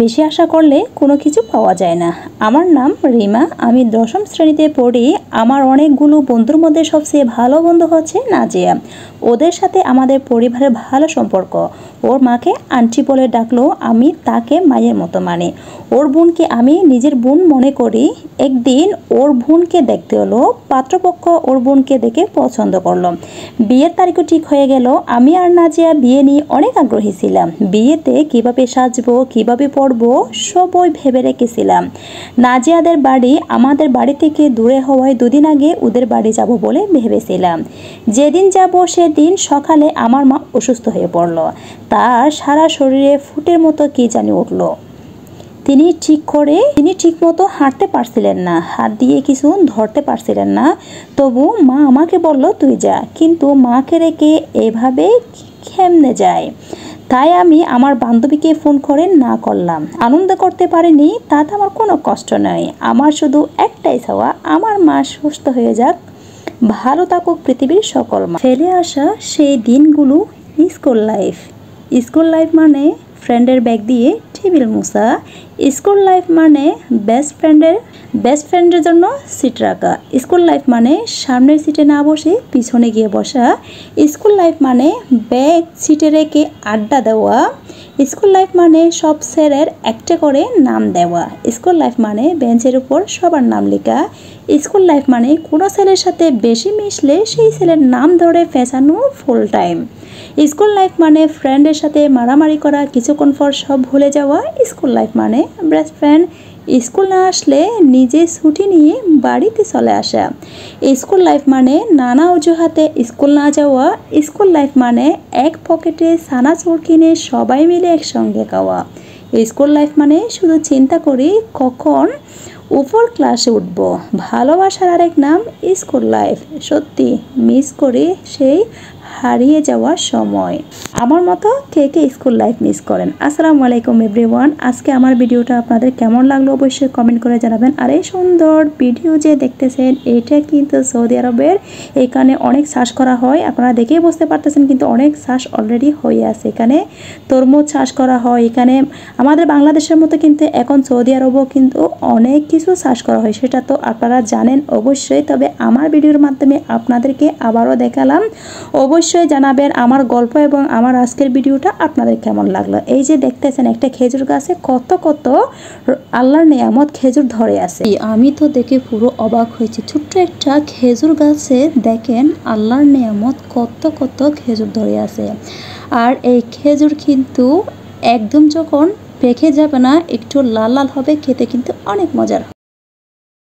বেশি আশা করলে কোনো কিছু পাওয়া যায় না। আমার নাম রিমা, আমি 10ম শ্রেণীতে পড়ি। আমার অনেকগুলো বন্ধুর মধ্যে সবচেয়ে ভালো বন্ধু হচ্ছে নাজিয়া। ওদের সাথে আমাদের পরিবারের ভালো সম্পর্ক। ওর মাকে আন্টি বলে ডাকলেও আমি তাকে মায়ের মতো মানি। ওর বোনকে আমি নিজের বোন মনে করি। একদিন ওর বোনকে দেখতে হলো, পাত্রপক্ষ ওর বোনকে দেখে পছন্দ করলো। বিয়ের তারিখও ঠিক হয়ে গেল। আমি আর নাজিয়া বিয়ে নিয়ে অনেক আগ্রহী ছিলাম। বিয়েতে কিভাবে সাজবো, কিভাবে পড়বো সবই ভেবে রেখেছিলাম। নাজিয়াদের বাড়ি আমাদের বাড়ি থেকে দূরে হওয়ায় দুদিন আগে ওদের বাড়ি যাব বলে ভেবেছিলাম। যেদিন যাব সেদিন সকালে আমার মা অসুস্থ হয়ে পড়ল। তার সারা শরীরে ফুটের মতো কি জানি উঠল। তিনি ঠিক মতো হাঁটতে পারছিলেন না, হাত দিয়ে কিছু ধরতে পারছিলেন না। তবু মা আমাকে বলল তুই যা, কিন্তু মাকে রেখে এভাবে কেমনে যায়। তাই আমি আমার বান্ধবীকে ফোন করে না করলাম। আনন্দ করতে পারিনি তাতে আমার কোনো কষ্ট নেই। আমার শুধু একটাই চাওয়া, আমার মা সুস্থ হয়ে যাক, ভালো থাকুক পৃথিবীর সকল মা। ফেলে আসা সেই দিনগুলো স্কুল লাইফ মানে ফ্রেন্ডের ব্যাগ দিয়ে টেবিল মোছা। স্কুল লাইফ মানে বেস্ট ফ্রেন্ডের জন্য সিট রাখা। স্কুল লাইফ মানে সামনের সিটে না বসে পিছনে গিয়ে বসা। স্কুল লাইফ মানে ব্যাগ সিটে রেখে আড্ডা দেওয়া। স্কুল লাইফ মানে সব স্যারের একটা করে নাম দেওয়া। স্কুল লাইফ মানে বেঞ্চের উপর সবার নাম লেখা। স্কুল লাইফ মানে কোনো ছেলের সাথে বেশি মিশলে সেই ছেলের নাম ধরে ফেঁচানো ফুল টাইম। স্কুল লাইফ মানে ফ্রেন্ডের সাথে মারামারি করা, কিছুক্ষণ পর সব ভুলে যাওয়া। স্কুল লাইফ মানে বেস্ট ফ্রেন্ড স্কুল না আসলে নিজে ছুটি নিয়ে বাড়িতে চলে আসা। স্কুল লাইফ মানে নানা অজুহাতে স্কুল না যাওয়া। স্কুল লাইফ মানে এক পকেটে চানাচুর কিনে সবাই মিলে একসঙ্গে খাওয়া। স্কুল লাইফ মানে শুধু চিন্তা করি কখন উপর ক্লাসে উঠব। ভালোবাসার আরেক নাম স্কুল লাইফ। সত্যি মিস করি সেই হারিয়ে যাওয়ার সময়। আমার মতো কে কে স্কুল লাইফ মিস করেন? আসসালামু আলাইকুম এভরিওয়ান। আজকে আমার ভিডিওটা আপনাদের কেমন লাগলো অবশ্যই কমেন্ট করে জানাবেন। আর এই সুন্দর ভিডিও যে দেখতেছেন এটা কিন্তু সৌদি আরবের। এখানে অনেক চাষ করা হয়, আপনারা দেখেই বুঝতে পারতেছেন, কিন্তু অনেক চাষ অলরেডি হয়ে আছে। এখানে তরমুজ চাষ করা হয়। এখানে আমাদের বাংলাদেশের মতো কিন্তু এখন সৌদি আরবও কিন্তু অনেক কিছু চাষ করা হয়, সেটা তো আপনারা জানেন অবশ্যই। তবে আমার ভিডিওর মাধ্যমে আপনাদেরকে আবারও দেখালাম। অবশ্যই জানাবেন আমার গল্প এবং আমার আজকের ভিডিওটা আপনাদের কেমন লাগলো। এই যে দেখতেছেন একটা খেজুর গাছে কত কত আল্লাহর নেয়ামত খেজুর ধরে আছে। আমি তো দেখে পুরো অবাক হয়েছি। ছোট্ট একটা খেজুর গাছে দেখেন আল্লাহর নেয়ামত কত কত খেজুর ধরে আছে। আর এই খেজুর কিন্তু একদম যখন পেকে যাবে না, একটু লাল লাল হবে, খেতে কিন্তু অনেক মজার।